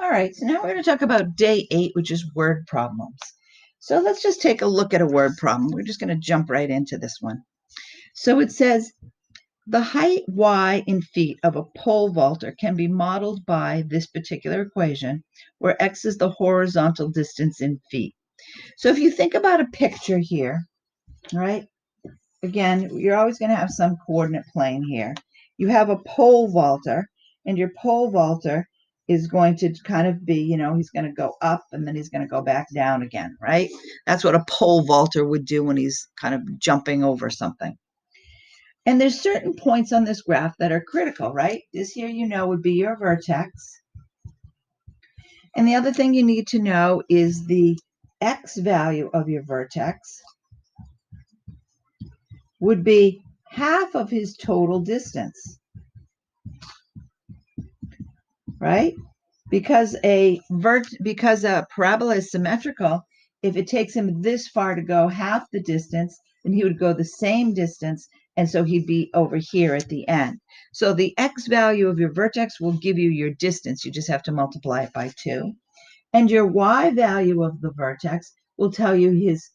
All right, so now we're going to talk about day 8, which is word problems. So let's just take a look at a word problem. We're just going to jump right into this one. So it says, the height y in feet of a pole vaulter can be modeled by this particular equation, where x is the horizontal distance in feet. So if you think about a picture here, right? Again, you're always going to have some coordinate plane here. You have a pole vaulter, and your pole vaulter is going to kind of be, he's going to go up and then he's going to go back down again, right? That's what a pole vaulter would do when he's kind of jumping over something. And there's certain points on this graph that are critical, right? This here, would be your vertex. And the other thing you need to know is the x value of your vertex would be half of his total distance, right? Because a parabola is symmetrical, if it takes him this far to go half the distance, then he would go the same distance, and so he'd be over here at the end. So the x value of your vertex will give you your distance. You just have to multiply it by 2. And your y value of the vertex will tell you his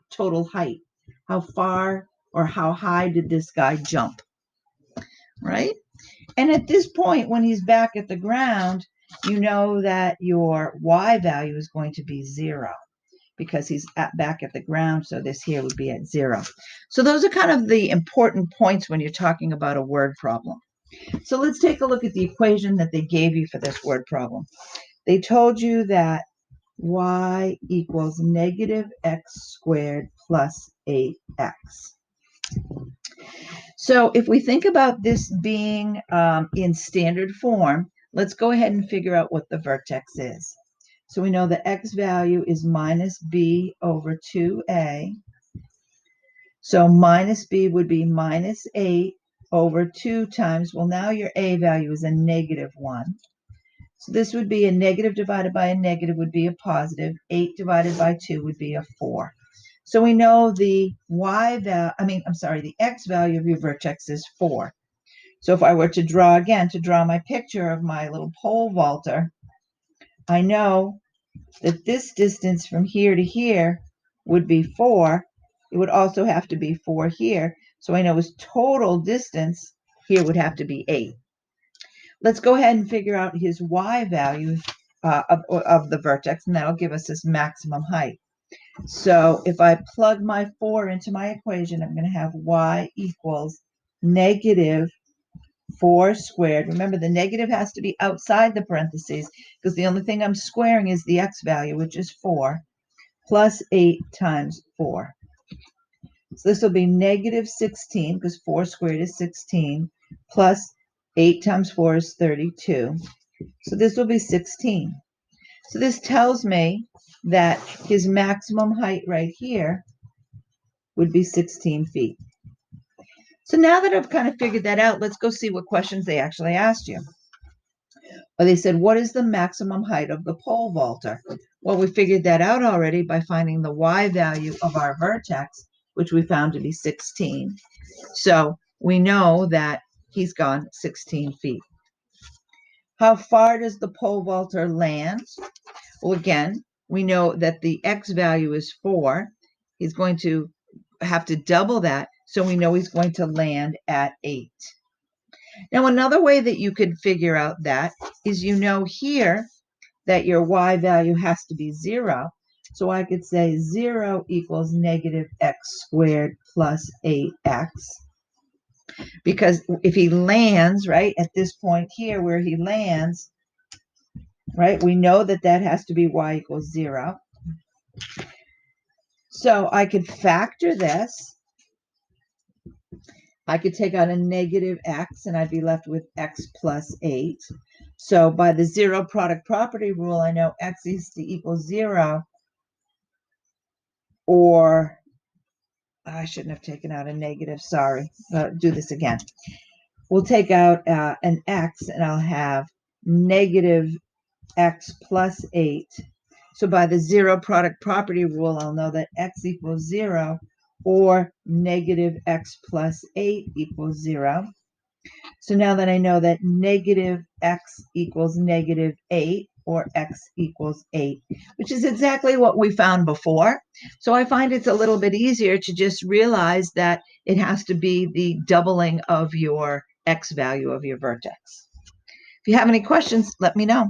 total height. How far or how high did this guy jump, right? And at this point, when he's back at the ground, you know that your y value is going to be 0 because he's back at the ground. So this here would be at 0. So those are kind of the important points when you're talking about a word problem. So let's take a look at the equation that they gave you for this word problem. They told you that y equals negative x squared plus 8x. So if we think about this being in standard form, let's go ahead and figure out what the vertex is. So we know the x value is minus b over 2a. So minus b would be minus 8 over 2 times, well, now your a value is a negative 1. So this would be a negative divided by a negative would be a positive. 8 divided by 2 would be a 4. So we know the the x value of your vertex is 4. So if I were to draw my picture of my little pole vaulter, I know that this distance from here to here would be 4. It would also have to be 4 here. So I know his total distance here would have to be 8. Let's go ahead and figure out his y value of the vertex, and that'll give us this maximum height. So if I plug my 4 into my equation, I'm going to have y equals negative 4 squared. Remember, the negative has to be outside the parentheses because the only thing I'm squaring is the x value, which is 4, plus 8 times 4. So this will be negative 16 because 4 squared is 16, plus 8 times 4 is 32. So this will be 16. So this tells me that his maximum height right here would be 16 feet. So now that I've kind of figured that out, let's go see what questions they actually asked you. Well, they said, what is the maximum height of the pole vaulter? Well, we figured that out already by finding the y value of our vertex, which we found to be 16. So we know that he's gone 16 feet. How far does the pole vaulter land? Well, again, we know that the x value is 4. He's going to have to double that, so we know he's going to land at 8. Now, another way that you could figure out that is here that your y value has to be 0. So I could say 0 equals negative x squared plus 8x. Because if he lands, right, at this point here where he lands, right, we know that that has to be y equals 0. So I could factor this. I could take out a negative x and I'd be left with x plus 8. So by the zero product property rule, I know x is to equal 0, or I shouldn't have taken out a negative, sorry. Do this again. We'll take out an x and I'll have negative x plus 8. So by the zero product property rule, I'll know that x equals 0 or negative x plus 8 equals 0. So now that I know that negative x equals negative 8, or x equals 8, which is exactly what we found before. So I find it's a little bit easier to just realize that it has to be the doubling of your x value of your vertex. If you have any questions, let me know.